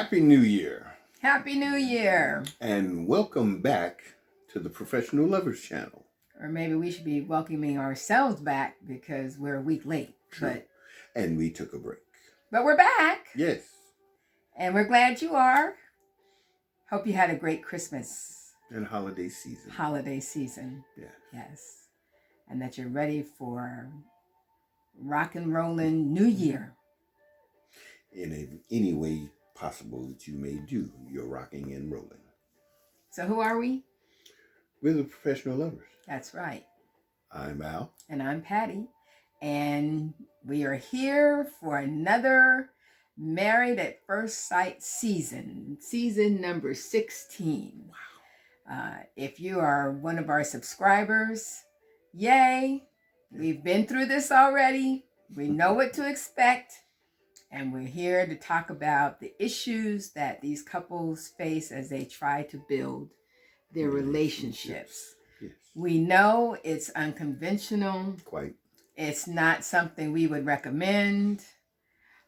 Happy New Year. Happy New Year. And welcome back to the Professional Lovers Channel. Or maybe we should be welcoming ourselves back because we're a week late. True. And we took a break. But we're back. Yes. And we're glad you are. Hope you had a great Christmas. And holiday season. Holiday season. Yeah. Yes. And that you're ready for rock and rollin' New Year. In any way possible that you may do, you're rocking and rolling. So who are we? We're the Professional Lovers. That's right. I'm Al. And I'm Patty. And we are here for another Married at First Sight season number 16. Wow. If you are one of our subscribers, yay. We've been through this already. We know what to expect. And we're here to talk about the issues that these couples face as they try to build their relationships. Yes. We know it's unconventional. Quite. It's not something we would recommend.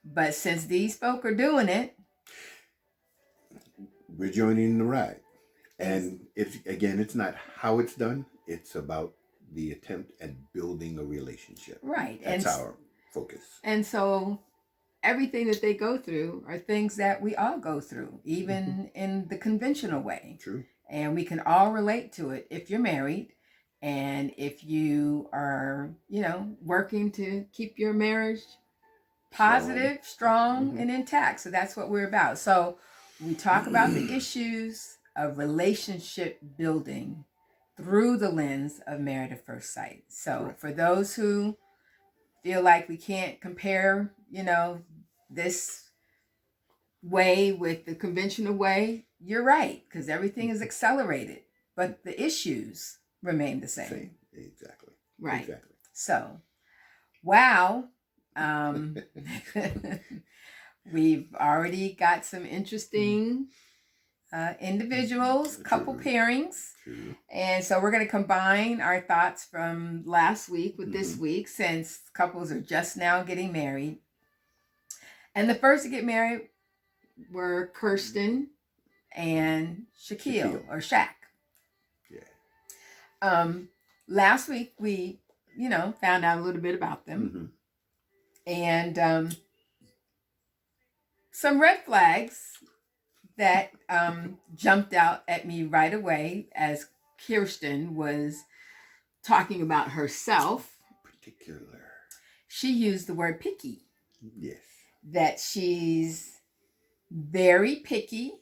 But since these folk are doing it, we're joining the ride. And it's not how it's done. It's about the attempt at building a relationship. Right. That's our focus. And so everything that they go through are things that we all go through, even in the conventional way. True. And we can all relate to it if you're married and if you are, working to keep your marriage positive, strong, and intact. So that's what we're about. So we talk about the issues of relationship building through the lens of Married at First Sight. So for those who feel like we can't compare, this way with the conventional way, you're right, because everything is accelerated, but the issues remain the same. Exactly. Right. Exactly. So, wow. We've already got some interesting individuals, couple pairings. True. And so we're going to combine our thoughts from last week with this week, since couples are just now getting married. And the first to get married were Kirsten and Shaquille. Or Shaq. Yeah. Last week we, found out a little bit about them. And some red flags that jumped out at me right away as Kirsten was talking about herself. Particular. She used the word picky. Yes. That she's very picky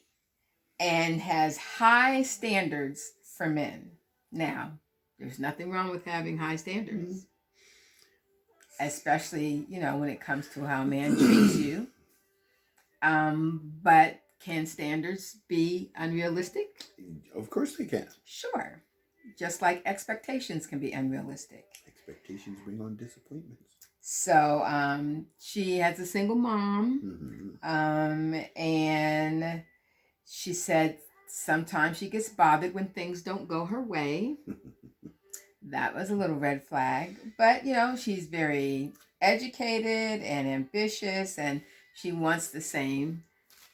and has high standards for men. Now, there's nothing wrong with having high standards. Especially, when it comes to how a man treats you. But can standards be unrealistic? Of course they can. Sure. Just like expectations can be unrealistic. Expectations bring on disappointments. So she has a single mom. And she said sometimes she gets bothered when things don't go her way. That was a little red flag. But, she's very educated and ambitious, and she wants the same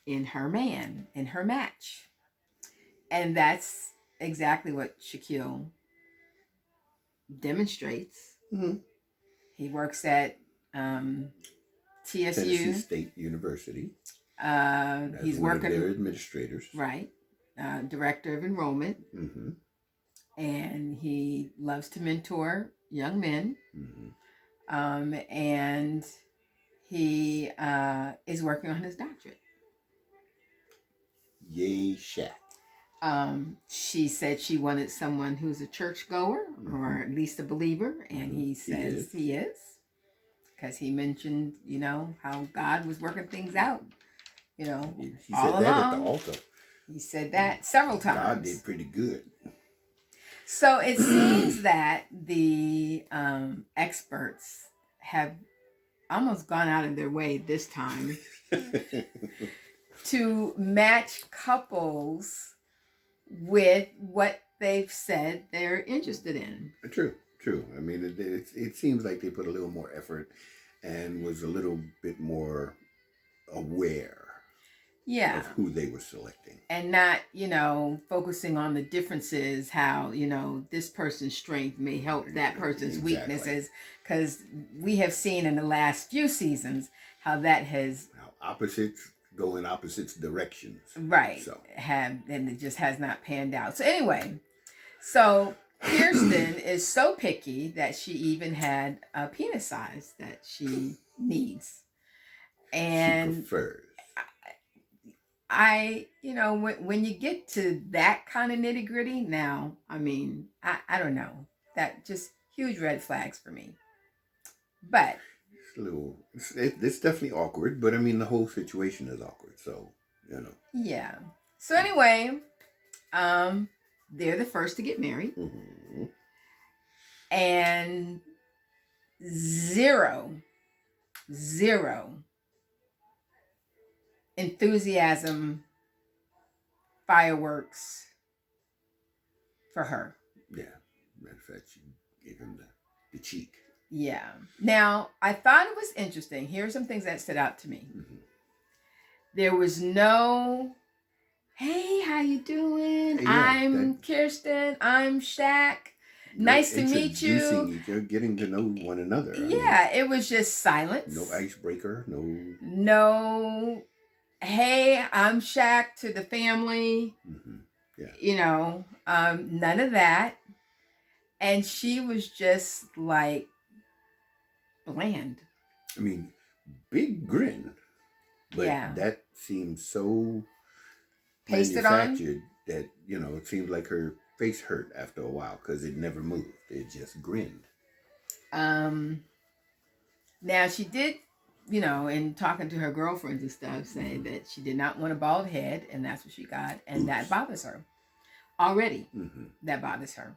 in her man, in her match. And that's exactly what Shaquille demonstrates. He works at TSU. Tennessee State University. He's working. Their administrators. Right. Director of enrollment. And he loves to mentor young men. And he is working on his doctorate. Yay, Shaq. She said she wanted someone who's a churchgoer or at least a believer. And he says he is. Because he mentioned, how God was working things out. He all said along. That at the altar. He said that several times. God did pretty good. So it seems that the experts have almost gone out of their way this time to match couples with what they've said they're interested in. True. I mean, it seems like they put a little more effort and was a little bit more aware. Yeah. of who they were selecting. And not, focusing on the differences, how, this person's strength may help that person's weaknesses. Because we have seen in the last few seasons how that has... How opposites go in opposite directions. Right. And it just has not panned out. So anyway, Kirsten is so picky that she even had a penis size that she needs. And she prefers. When you get to that kind of nitty gritty now, I mean, I don't know. That just huge red flags for me. But it's definitely awkward, but I mean, the whole situation is awkward. So, Yeah. So anyway, they're the first to get married. Mm-hmm. And zero enthusiasm, fireworks for her. Yeah. Matter of fact, she gave him the cheek. Yeah. Now, I thought it was interesting. Here are some things that stood out to me. Mm-hmm. There was no, hey, how you doing? Yeah, I'm Kirsten. I'm Shaq. Nice to meet you. Introducing each other, getting to know one another. Yeah, it was just silence. No icebreaker. No, hey, I'm Shaq to the family. Mm-hmm. Yeah. None of that. And she was just like bland. I mean, big grin. But that seems so pasted manufactured that, it seems like her face hurt after a while because it never moved. It just grinned. Now she did, in talking to her girlfriends and stuff, say that she did not want a bald head, and that's what she got, and that bothers her. Already, that bothers her.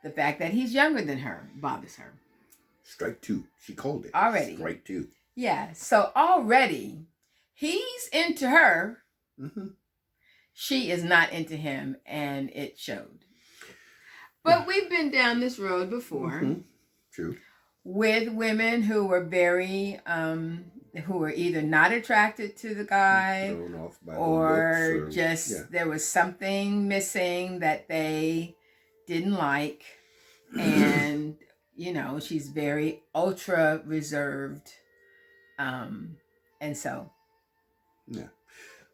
The fact that he's younger than her bothers her. Strike two. She called it. Already. Strike two. Yeah. So already, he's into her. Mm-hmm. She is not into him, and it showed. But we've been down this road before. Mm-hmm. True. With women who were very, who were either not attracted to the guy, thrown off by or looks, just there was something missing that they didn't like. And, she's very ultra reserved. And so. Yeah.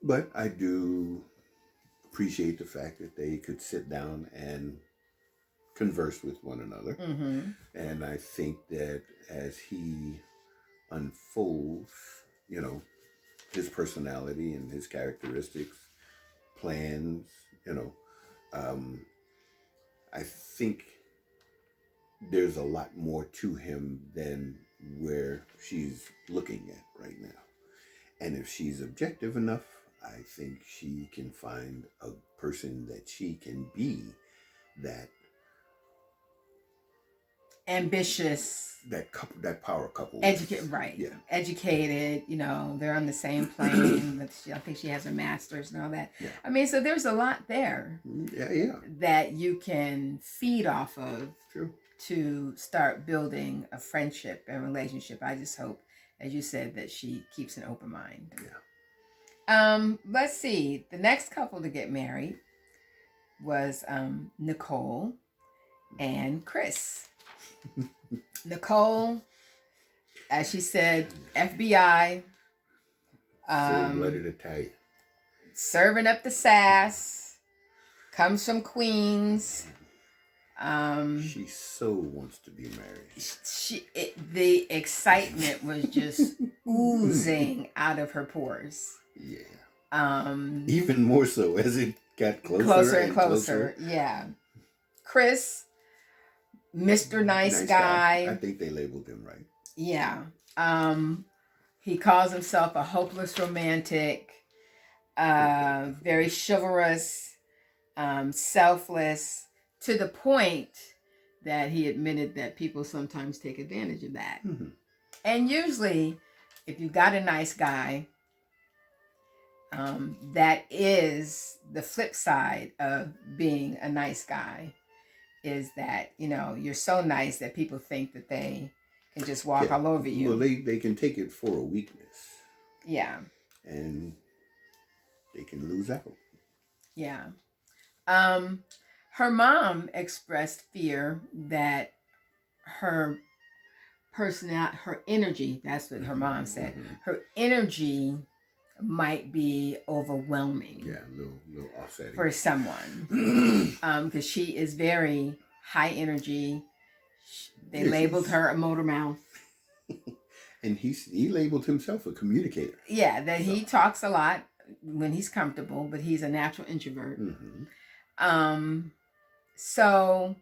But I do appreciate the fact that they could sit down and converse with one another. Mm-hmm. And I think that as he unfolds, his personality and his characteristics, plans, I think there's a lot more to him than where she's looking at right now. And if she's objective enough, I think she can find a person that she can be that ambitious, that power couple, right? Yeah, educated. They're on the same plane. I think she has a master's and all that. Yeah. I mean, so there's a lot there. Yeah. That you can feed off of. True. To start building a friendship and relationship. I just hope, as you said, that she keeps an open mind. Yeah. Let's see. The next couple to get married was Nicole and Chris. Nicole, as she said, FBI. Full-blooded Italian. Serving up the sass. Comes from Queens. She so wants to be married. The excitement was just oozing out of her pores. Yeah. Even more so as it got closer and closer. Yeah. Chris, Mr. Nice Guy. I think they labeled him right. Yeah. He calls himself a hopeless romantic, very chivalrous, selfless, to the point that he admitted that people sometimes take advantage of that. Mm-hmm. And usually, if you got a nice guy, that is the flip side of being a nice guy, is that, you're so nice that people think that they can just walk all over you. Well, they can take it for a weakness. Yeah. And they can lose out. Yeah. Her mom expressed fear that her her energy, that's what her mom said, her energy might be overwhelming. Yeah, a little offsetting. For someone. Because she is very high energy. They labeled her a motor mouth. And he labeled himself a communicator. Yeah, that he talks a lot when he's comfortable, but he's a natural introvert. So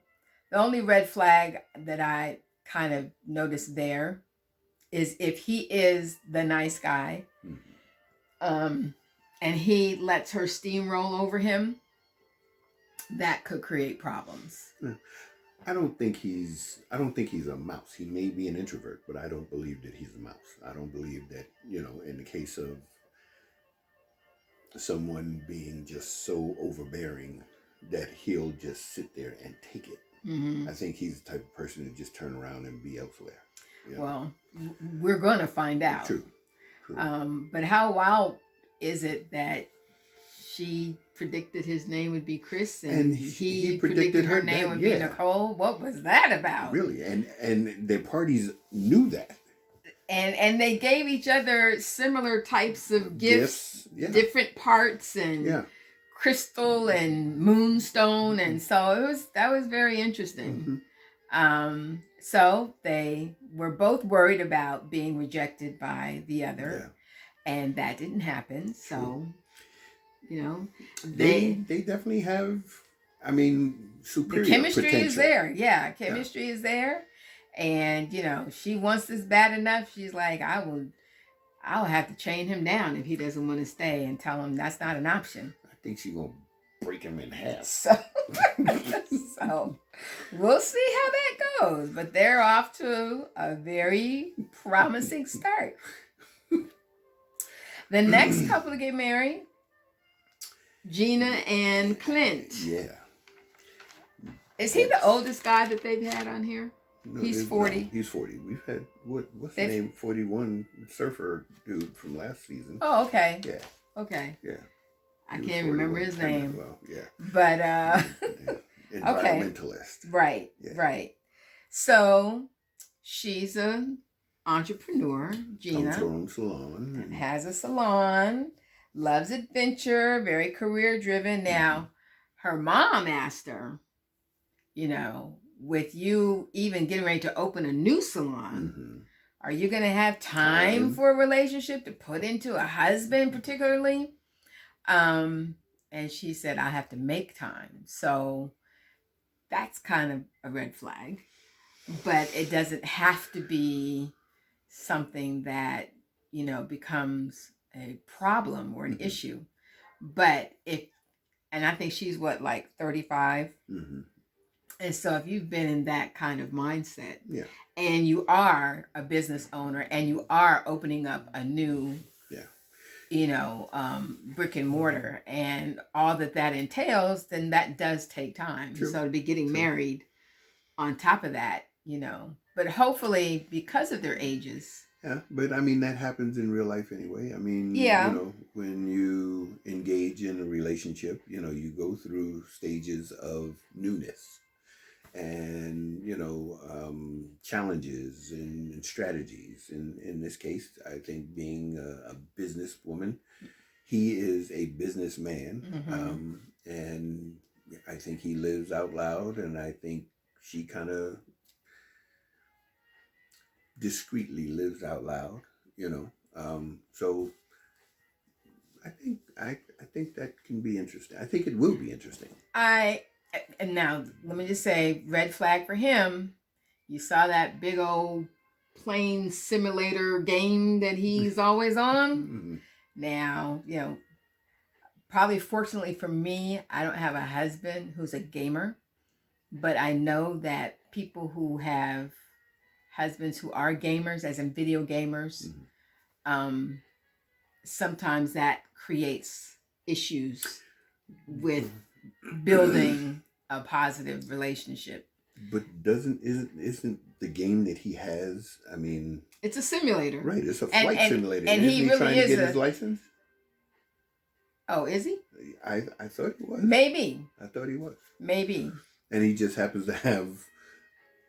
the only red flag that I kind of noticed there is if he is the nice guy, and he lets her steamroll over him, that could create problems. I don't think he's a mouse. He may be an introvert, but I don't believe that he's a mouse. I don't believe that, in the case of someone being just so overbearing that he'll just sit there and take it. I think he's the type of person to just turn around and be elsewhere. Well, we're going to find out. True. But how wild is it that she predicted his name would be Chris and he predicted her name would be Nicole? What was that about? Really? And the parties knew that. And they gave each other similar types of gifts. Different parts and crystal and moonstone, and so that was very interesting. So they were both worried about being rejected by the other, and that didn't happen. So they definitely have, superior the chemistry potential. is there. Chemistry is there, and she wants this bad enough. She's like, I'll have to chain him down if he doesn't want to stay, and tell him that's not an option. I think she's gonna break him in half. So we'll see how that goes. But they're off to a very promising start. The next couple to get married, Gina and Clint. Yeah. Is he the oldest guy that they've had on here? No, he's 40. No, he's 40. We've had what's the name? 41 surfer dude from last season. Oh, okay. Yeah. Okay. Yeah. I can't remember his name. Well, yeah. But environmentalist. Okay. Right. So she's an entrepreneur, Gina. Owns her own salon. Has a salon, loves adventure, very career driven. Now, her mom asked her, with you even getting ready to open a new salon, are you going to have time for a relationship to put into a husband particularly? And she said, I have to make time. So that's kind of a red flag, but it doesn't have to be something that, becomes a problem or an issue. But and I think she's 35. And so if you've been in that kind of mindset, and you are a business owner and you are opening up a new, brick and mortar and all that entails, then that does take time. True. So to be getting married on top of that, but hopefully because of their ages. Yeah, but that happens in real life anyway. When you engage in a relationship, you go through stages of newness and, challenges and strategies. In this case, I think being a businesswoman, he is a businessman. And I think he lives out loud, and I think she kind of discreetly lives out loud, so I think that can be interesting. I think it will be interesting. And now let me just say, red flag for him. You saw that big old plane simulator game that he's always on. Now, probably fortunately for me, I don't have a husband who's a gamer, but I know that people who have husbands who are gamers, as in video gamers, sometimes that creates issues with building a positive relationship. But isn't the game that he has, it's a simulator. Right, it's a flight simulator. And he really trying is to get his license? Oh, is he? I thought he was. Maybe. I thought he was. Maybe. And he just happens to have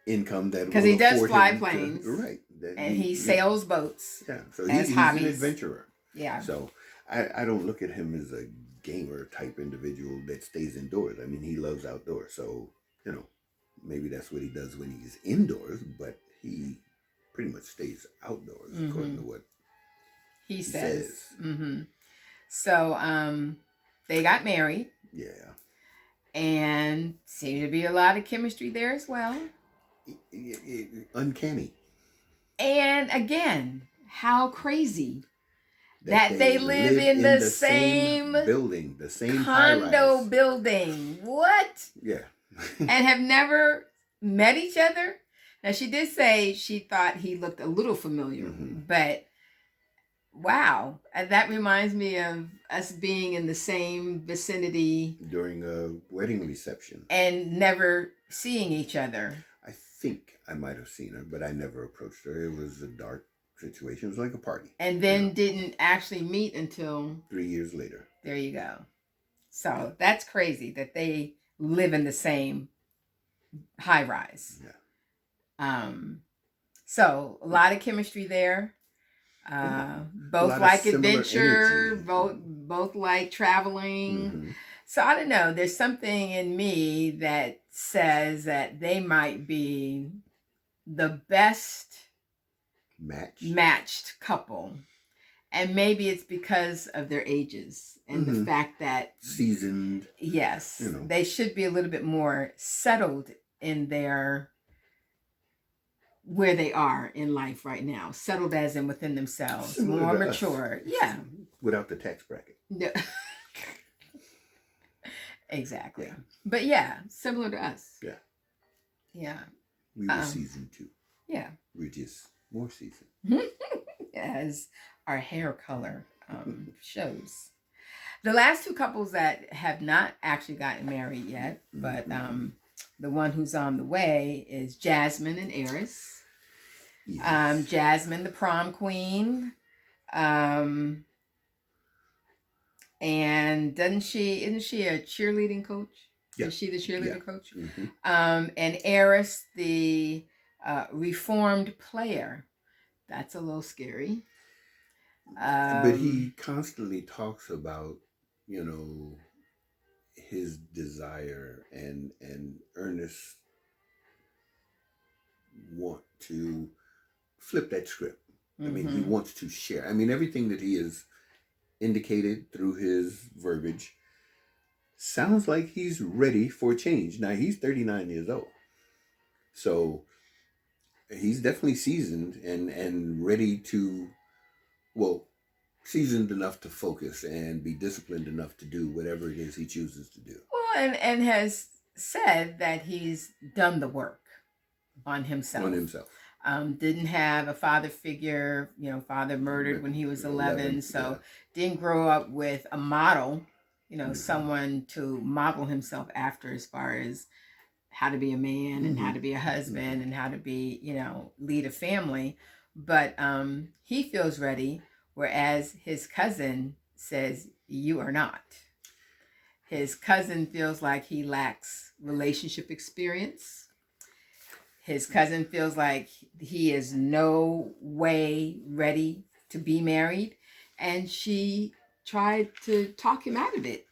income that because will he does afford fly him planes, right? And he sails boats. Yeah, so as he's hobbies. an adventurer. Yeah. So I don't look at him as a gamer type individual that stays indoors. I mean, he loves outdoors. So, maybe that's what he does when he's indoors, but he pretty much stays outdoors according to what he says. So they got married. Yeah. And seemed to be a lot of chemistry there as well. Uncanny. And again, how crazy that they live in the same building, the same condo building. What? Yeah. And have never met each other. Now, she did say she thought he looked a little familiar, but wow. And that reminds me of us being in the same vicinity during a wedding reception and never seeing each other. I think I might have seen her, but I never approached her. It was a dark situation. It was like a party. And then didn't actually meet until 3 years later. There you go. So that's crazy that they live in the same high rise. Yeah. So a lot of chemistry there. Both like adventure, both like traveling. So I don't know. There's something in me that says that they might be the best matched couple. And maybe it's because of their ages and the fact that seasoned. Yes. They should be a little bit more settled in where they are in life right now. Settled as in within themselves. More mature. Yeah. Without the tax bracket. No. Exactly. Yeah. But yeah, similar to us. Yeah. Yeah. We were seasoned too. Yeah. We're just more seasoned. As our hair color shows. The last two couples that have not actually gotten married yet, but the one who's on the way is Jasmine and Eris. Yes. Jasmine, the prom queen. And isn't she a cheerleading coach? Yeah. Is she the cheerleading coach? And Eris, the reformed player. That's a little scary. But he constantly talks about, his desire and earnest want to flip that script. I mean, he wants to share. I mean, everything that he has indicated through his verbiage sounds like he's ready for change. Now, he's 39 years old. So he's definitely seasoned and ready to, seasoned enough to focus and be disciplined enough to do whatever it is he chooses to do. Well, and has said that he's done the work on himself. Didn't have a father figure, father murdered when he was 11. So didn't grow up with a model, someone to model himself after as far as how to be a man and how to be a husband and how to be, lead a family. But he feels ready, whereas his cousin says, you are not. His cousin feels like he lacks relationship experience. His cousin feels like he is no way ready to be married. And she tried to talk him out of it.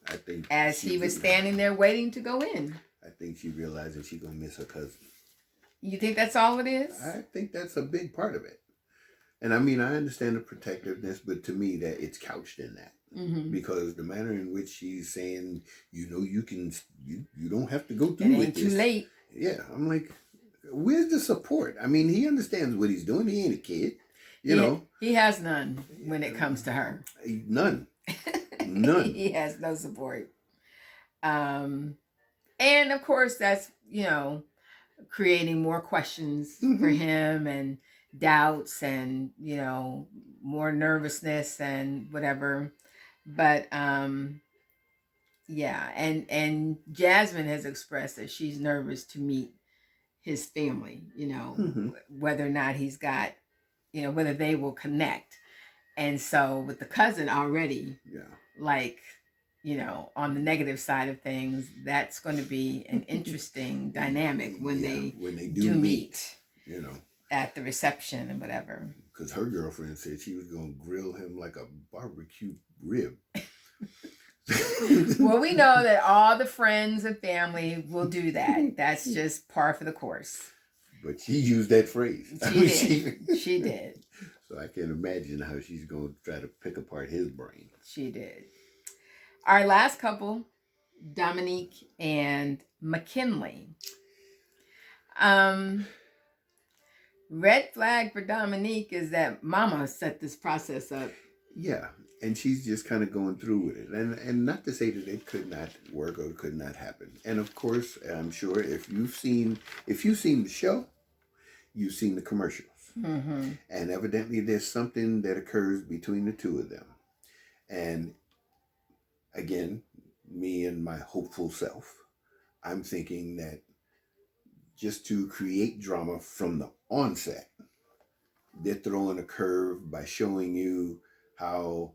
I think as he was standing there waiting to go in. I think she realized that she's going to miss her cousin. You think that's all it is? I think that's a big part of it. And I mean, I understand the protectiveness, but to me, that it's couched in that. Because the manner in which she's saying, you don't have to go through with this. It ain't too late. Yeah, I'm like, where's the support? I mean, he understands what he's doing. He ain't a kid, you know. He has none when it comes to her. None. None. He has no support. And of course, that's, creating more questions for him and doubts and, more nervousness and whatever. But, yeah. And Jasmine has expressed that she's nervous to meet his family, whether or not he's got, whether they will connect. And so with the cousin already, like, on the negative side of things, that's going to be an interesting dynamic when they do meet, you know, at the reception and whatever. Because her girlfriend said she was going to grill him like a barbecue rib. Well, we know that all the friends and family will do that. That's just par for the course. But she used that phrase. She did. So I can imagine how she's going to try to pick apart his brain. She did. Our last couple, Dominique and McKinley. Red flag for Dominique is that Mama set this process up. Yeah, and she's just kind of going through with it, and not to say that it could not work or could not happen. And of course, I'm sure if you've seen the show, you've seen the commercials, and evidently there's something that occurs between the two of them. And again, me and my hopeful self, I'm thinking that just to create drama from the onset, they're throwing a curve by showing you how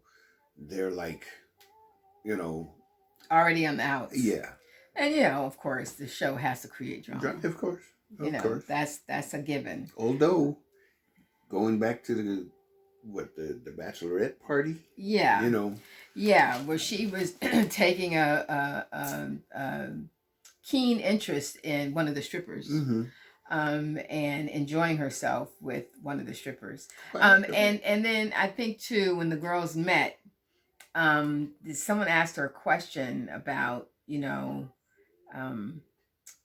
they're like, already on the outs. Yeah. And of course, the show has to create drama. Of course. Of course. That's a given. Although, going back to the bachelorette party. Yeah. Yeah, where she was taking a keen interest in one of the strippers. And enjoying herself with one of the strippers. And then I think too, when the girls met, someone asked her a question about,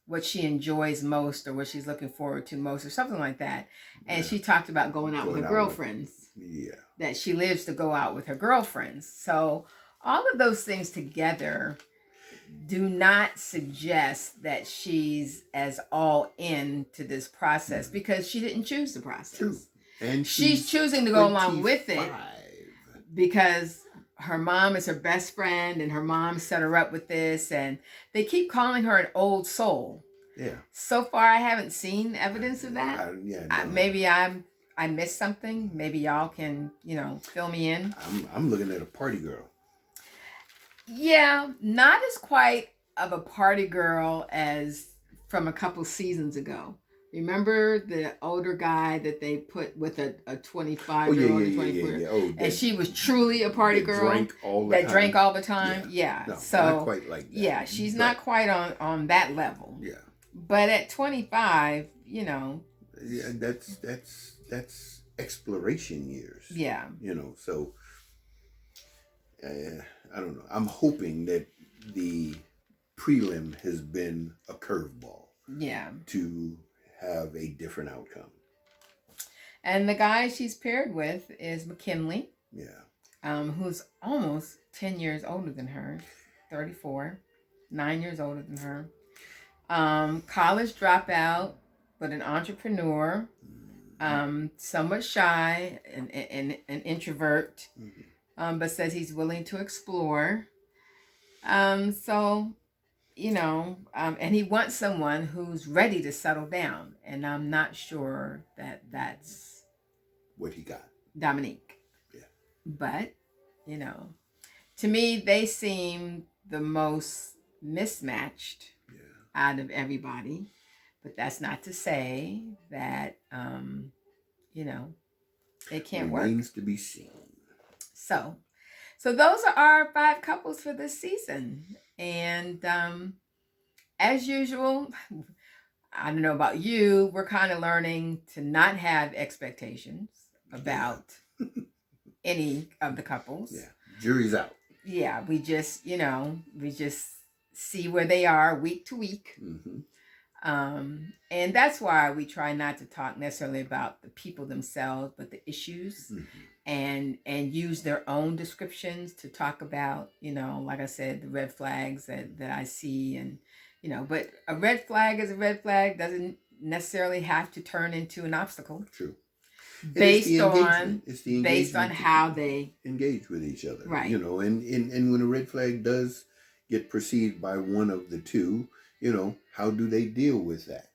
what she enjoys most or what she's looking forward to most or something like that. And she talked about going out with her girlfriends. That she lives to go out with her girlfriends. So all of those things together do not suggest that she's as all in to this process because she didn't choose the process. True. And she's choosing to go along with it because her mom is her best friend and her mom set her up with this, and they keep calling her an old soul. Yeah. So far, I haven't seen evidence of that. Maybe I missed something. Maybe y'all can, fill me in. I'm looking at a party girl. Yeah, not as quite of a party girl as from a couple seasons ago. Remember the older guy that they put with a 25-year-old, 24-year-old? And she was truly a party girl drank all the time. Yeah. No, so not quite like that. Yeah, she's not quite on that level. Yeah. But at 25, Yeah, that's exploration years. Yeah. So I don't know. I'm hoping that the prelim has been a curveball. Yeah. To have a different outcome. And the guy she's paired with is McKinley. Yeah. Who's almost 10 years older than her. 34. 9 years older than her. College dropout, but an entrepreneur. Somewhat shy and an introvert. But says he's willing to explore. And he wants someone who's ready to settle down. And I'm not sure that that's what he got. Dominique. Yeah. But, to me, they seem the most mismatched out of everybody. But that's not to say that, they can't work. Remains to be seen. So those are our 5 couples for this season. And as usual, I don't know about you, we're kind of learning to not have expectations about any of the couples. Yeah, jury's out. Yeah, we just see where they are week to week. And that's why we try not to talk necessarily about the people themselves, but the issues. And use their own descriptions to talk about, like I said, the red flags that I see. And, but a red flag is a red flag, doesn't necessarily have to turn into an obstacle. True. Based on how they engage with each other. Right. And when a red flag does get perceived by one of the two, how do they deal with that?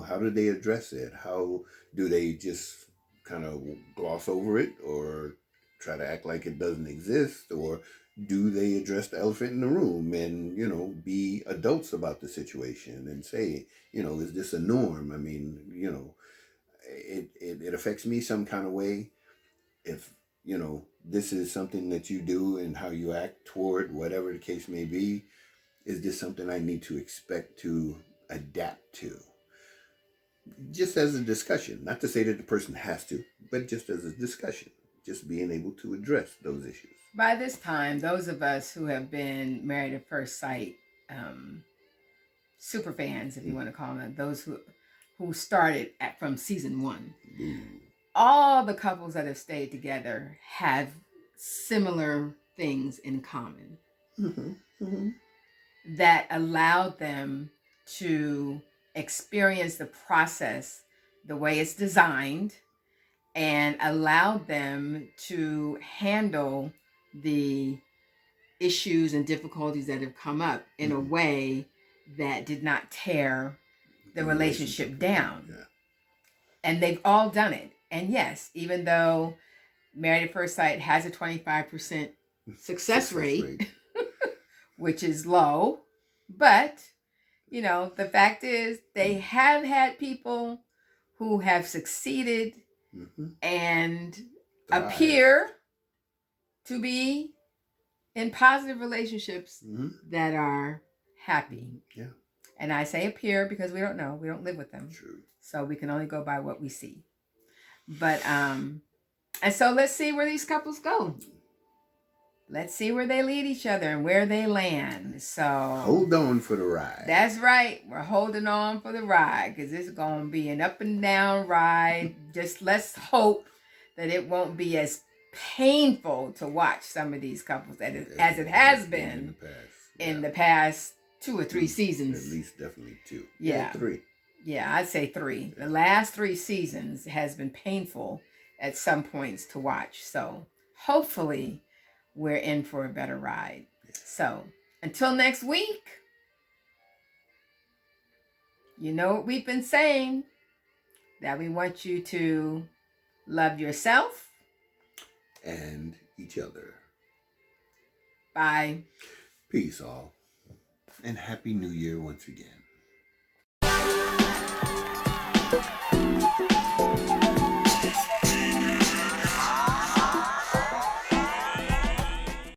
How do they address it? How do they just kind of gloss over it or try to act like it doesn't exist? Or do they address the elephant in the room and, be adults about the situation and say, is this a norm? I mean, it affects me some kind of way if, this is something that you do and how you act toward whatever the case may be. Is this something I need to expect to adapt to? Just as a discussion, not to say that the person has to, but just as a discussion, just being able to address those issues. By this time, those of us who have been married at first sight, super fans, if you want to call them, those who started from season 1, all the couples that have stayed together have similar things in common that allowed them to experience the process the way it's designed and allowed them to handle the issues and difficulties that have come up in a way that did not tear the relationship down. Yeah. And they've all done it. And yes, even though Married at First Sight has a 25% success rate, which is low, but, the fact is they have had people who have succeeded and appear to be in positive relationships that are happy. Yeah. And I say appear because we don't know. We don't live with them. True. So we can only go by what we see. But, and so let's see where these couples go. Let's see where they lead each other and where they land. So hold on for the ride. That's right. We're holding on for the ride because it's going to be an up and down ride. Just let's hope that it won't be as painful to watch some of these couples as it has been in the past 2 or 3 seasons. At least definitely 2. Yeah. 3. Yeah, I'd say 3. The last 3 seasons has been painful at some points to watch. So hopefully we're in for a better ride. Yeah. So until next week, you know what we've been saying, that we want you to love yourself and each other. Bye. Peace all. And Happy New Year once again.